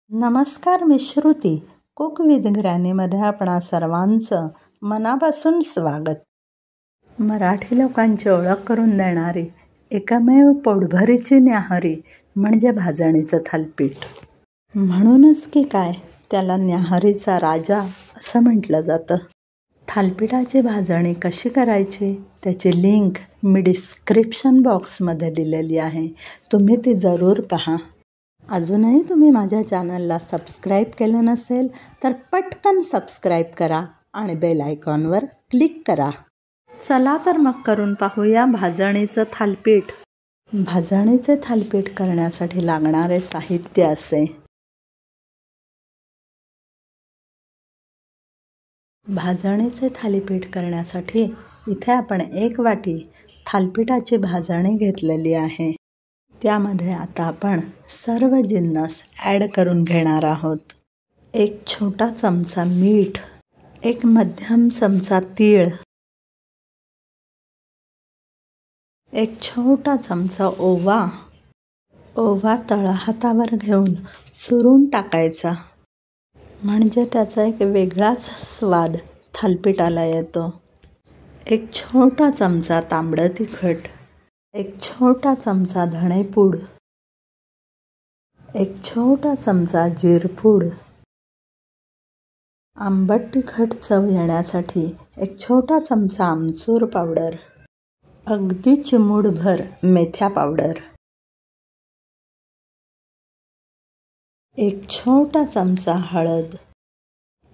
नमस्कार, मी Shruti. Cook with ग्रॅनीमध्ये आपणा सर्वांचं मनापासून स्वागत. मराठी लोकांची ओळख करून देणारी एकमेव पोटभरीची न्याहारी म्हणजे भाजणीचं थालीपीठ. म्हणूनच की काय त्याला न्याहारीचा राजा असं म्हटलं जातं. थालीपीठाची भाजणी कशी करायची त्याची लिंक मी डिस्क्रिप्शन बॉक्समध्ये दिलेली आहे. तुम्ही ती जरूर पहा. अजूनही तुम्ही माझ्या चॅनलला सबस्क्राईब केलं नसेल तर पटकन सबस्क्राईब करा आणि बेल आयकॉनवर क्लिक करा. चला तर मग करून पाहूया भाजणीचं थालीपीठ. भाजणीचे थालीपीठ करण्यासाठी लागणारे साहित्य असे: भाजणीचे थालीपीठ करण्यासाठी इथे आपण 1 वाटी थालीपीठाची भाजणी घेतलेली आहे. त्यामध्ये आता आपण सर्व जिन्नस ॲड करून घेणार आहोत. 1 छोटा चमचा मीठ, 1 मध्यम चमचा तीळ, 1 छोटा चमचा ओवा. ओवा तळहातावर घेऊन चुरून टाकायचा, म्हणजे त्याचा एक वेगळाच स्वाद थालीपीठाला येतो. 1 छोटा चमचा तांबडं तिखट, 1 छोटा चमचा धणेपूड, 1 छोटा चमचा जिरपूड. आंबट तिखट चव येण्यासाठी 1 छोटा चमचा आमचूर पावडर, अगदी चिमूटभर मेथ्या पावडर, 1 छोटा चमचा हळद,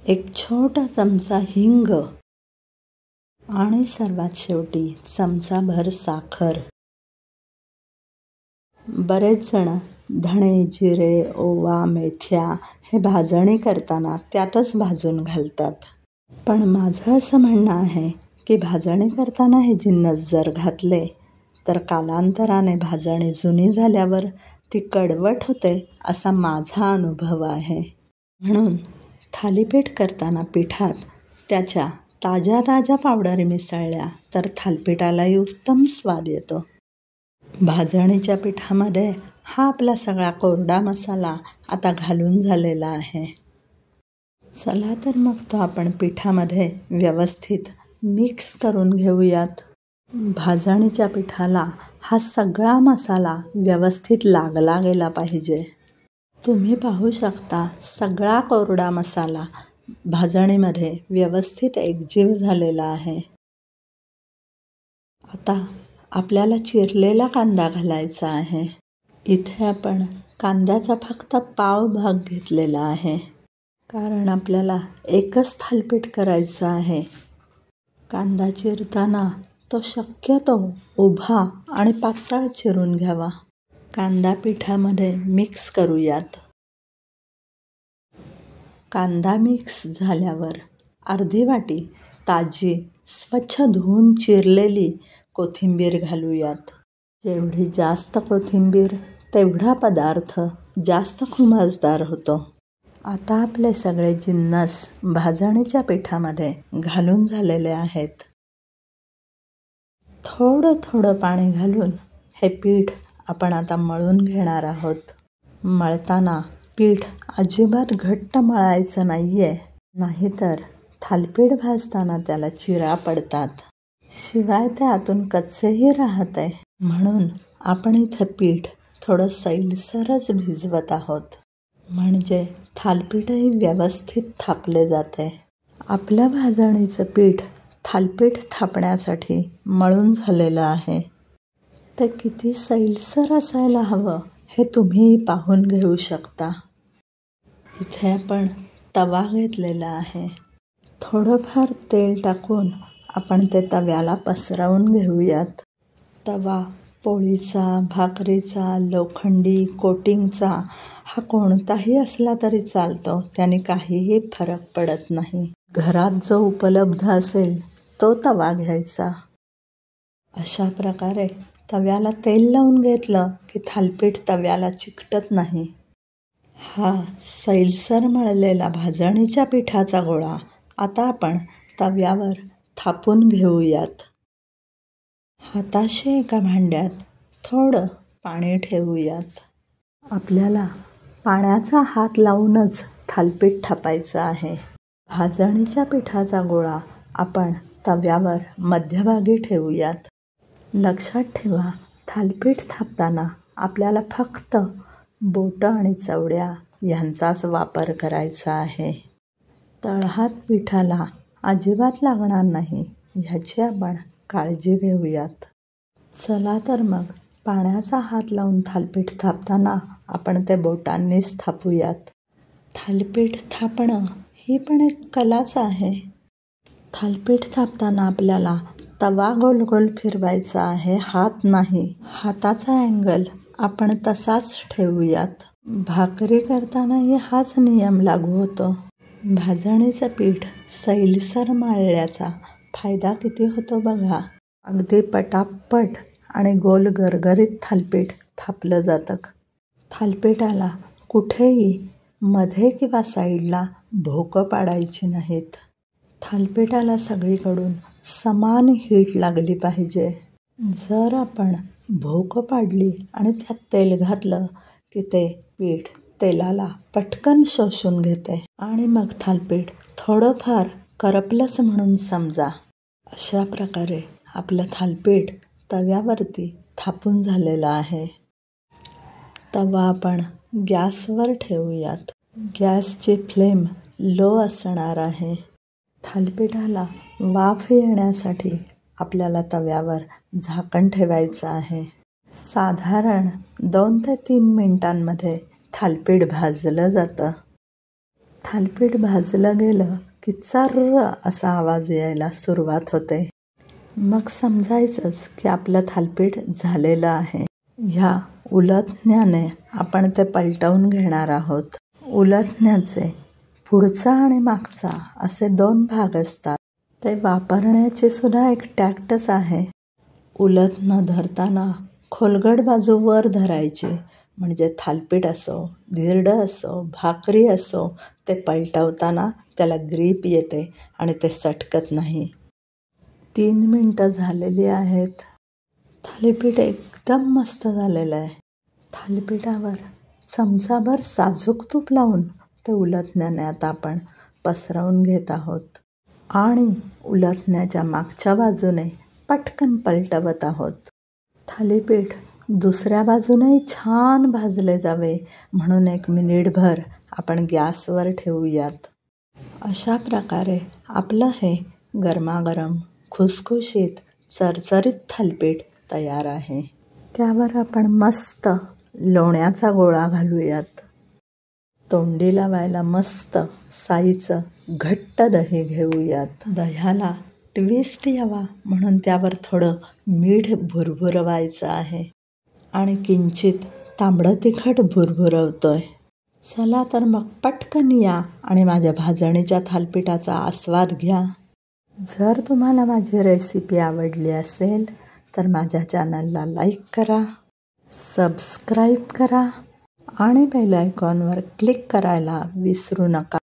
1 छोटा चमचा हिंग आणि सर्वात शेवटी चमचाभर साखर. बरेच जण धणे, जिरे, ओवा, मेथ्या हे भाजणी करताना त्यातच भाजून घालतात. पण माझं असं म्हणणं आहे की भाजणी करताना हे जिन्नस जर घातले तर कालांतराने भाजणी जुनी झाल्यावर ती कडवट होते असा माझा अनुभव आहे. म्हणून थालीपीठ करताना पिठात त्याच्या ताज्या पावडरी मिसळल्या तर थालीपीठालाही उत्तम स्वाद येतो. भाजणीच्या पिठामध्ये हा आपला सगळा कोरडा मसाला आता घालून झालेला आहे. चला तर मग तो आपण पिठामध्ये व्यवस्थित मिक्स करून घेऊयात. भाजणीच्या पिठाला हा सगळा मसाला व्यवस्थित लागला गेला पाहिजे. तुम्ही पाहू शकता सगळा कोरडा मसाला भाजणीमध्ये व्यवस्थित एकजीव झालेला आहे. आता आपल्याला चिरलेला कांदा घालायचा आहे. इथे आपण कांद्याचा फक्त पाव भाग घेतलेला आहे, कारण आपल्याला एकच थालीपीठ करायचं आहे. कांदा चिरताना तो शक्यतो उभा आणि पातळ चिरून घ्यावा. कांदा पिठामध्ये मिक्स करूयात. कांदा मिक्स झाल्यावर अर्धी वाटी ताजी स्वच्छ धुवून चिरलेली कोथिंबीर घालूयात. जेवढी जास्त कोथिंबीर तेवढा पदार्थ जास्त खुमासदार होतो. आता आपले सगळे जिन्नस भाजणीच्या पिठामध्ये घालून झालेले आहेत. थोडं पाणी घालून हे पीठ आपण आता मळून घेणार आहोत. मळताना पीठ अजिबात घट्ट मळायचं नाहीये, नाहीतर थालीपीठ भाजताना त्याला चिरा पडतात. शिवाय ते आतून कच्चेही राहते. म्हणून आपण इथे पीठ थोडं सैलसरच भिजवत आहोत, म्हणजे थालीपीठही व्यवस्थित थापले जाते. आपल्या भाजणीचं पीठ थालीपीठ थापण्यासाठी मळून झालेलं आहे. ते किती सैलसर असायला हवं हे तुम्ही पाहून घेऊ शकता. इथे आपण तवा घेतलेला आहे. थोडंफार तेल टाकून आपण ते तव्याला पसरवून घेऊयात. तवा पोळीचा, भाकरीचा, लोखंडी, कोटिंगचा हा कोणताही असला तरी चालतो. त्याने काहीही फरक पडत नाही. घरात जो उपलब्ध असेल तो तवा घ्यायचा. अशा प्रकारे तव्याला तेल लावून घेतलं की थालीपीठ तव्याला चिकटत नाही. हा सैलसर मळलेला भाजणीच्या पिठाचा गोळा आता आपण तव्यावर थापून घेऊयात. हाताशी एका भांड्यात थोडं पाणी ठेवूयात. आपल्याला पाण्याचा हात लावूनच थालीपीठ थापायचं आहे. भाजणीच्या पिठाचा गोळा आपण तव्यावर मध्यभागी ठेवूयात. लक्षात ठेवा, थालीपीठ थापताना आपल्याला फक्त बोटं आणि चवड्या यांचाच वापर करायचा आहे. तळहात पिठाला अजिबात लागणार नाही ह्याची आपण काळजी घेऊयात. चला तर मग पाण्याचा हात लावून थालीपीठ थापताना आपण ते बोटांनीच थापूयात. थालीपीठ थापणं ही पण एक कलाच आहे. थालीपीठ थापताना आपल्याला तवा गोल गोल फिरवायचा आहे, हात नाही. हाताचा अँगल आपण तसाच ठेवूयात. भाकरी करतानाही हाच नियम लागू होतो. भाजणीचं पीठ सैलसर मळल्याचा फायदा किती होतो बघा. अगदी पटापट आणि गोल गरगरीत थालीपीठ थापलं जातं. थालीपीठाला कुठेही मध्ये किंवा साईडला भोकं पाडायची नाहीत. थालीपीठाला सगळीकडून समान हीट लागली पाहिजे. जर आपण भोकं पाडली आणि त्यात तेल घातलं की ते पीठ तेलाला पटकन शोषून घेते आणि मग थालीपीठ थोडंफार करपलंच म्हणून समजा. अशा प्रकारे आपलं थालीपीठ तव्यावरती थापून झालेलं आहे. तवा आपण गॅसवर ठेवूयात. गॅसची फ्लेम लो असणार आहे. थालीपीठाला वाफ येण्यासाठी आपल्याला तव्यावर झाकण ठेवायचं आहे. साधारण 2 ते 3 मिनिटांमध्ये थालीपीठ भाजलं जातं. थालीपीठ भाजलं गेलं की चर्र असा आवाज यायला सुरुवात होते. मग समजायचंच की आपलं थालीपीठ झालेलं आहे. ह्या उलथण्याने आपण ते पलटवून घेणार आहोत. उलथण्याचे पुढचा आणि मागचा असे 2 भाग असतात. ते वापरण्याची सुद्धा एक टॅक्टच आहे. उलथ न धरताना खोलगट बाजू वर धरायची, म्हणजे थालीपीठ असो, धिरडं असो, भाकरी असो, ते पलटवताना त्याला ग्रीप येते आणि ते सटकत नाही. 3 मिनिटं झालेली आहेत. थालीपीठ एकदम मस्त झालेलं आहे. थालीपीठावर चमचाभर साजूक तूप लावून ते उलथण्याने आता आपण पसरवून घेत आहोत आणि उलथण्याच्या मागच्या बाजूने पटकन पलटवत आहोत. थालीपीठ दुसऱ्या बाजूनेही छान भाजले जावे म्हणून 1 मिनिटभर आपण गॅसवर ठेवूयात. अशा प्रकारे आपलं हे गरमागरम खुसखुशीत चरचरीत थालीपीठ तयार आहे. त्यावर आपण मस्त लोण्याचा गोळा घालूयात. तोंडी लावायला मस्त साईचं घट्ट दही घेऊयात. दह्याला ट्विस्ट यावा म्हणून त्यावर थोडं मीठ भुरभुरवायचं आहे आणि किंचित तांबडं तिखट भुरभुरवतोय. चला तर मग पटकन या आणि माझ्या भाजणीच्या थालीपीठाचा आस्वाद घ्या. जर तुम्हाला माझी रेसिपी आवडली असेल तर माझ्या चॅनलला लाईक करा, सबस्क्राईब करा आणि बेल आयकॉनवर क्लिक करायला विसरू नका.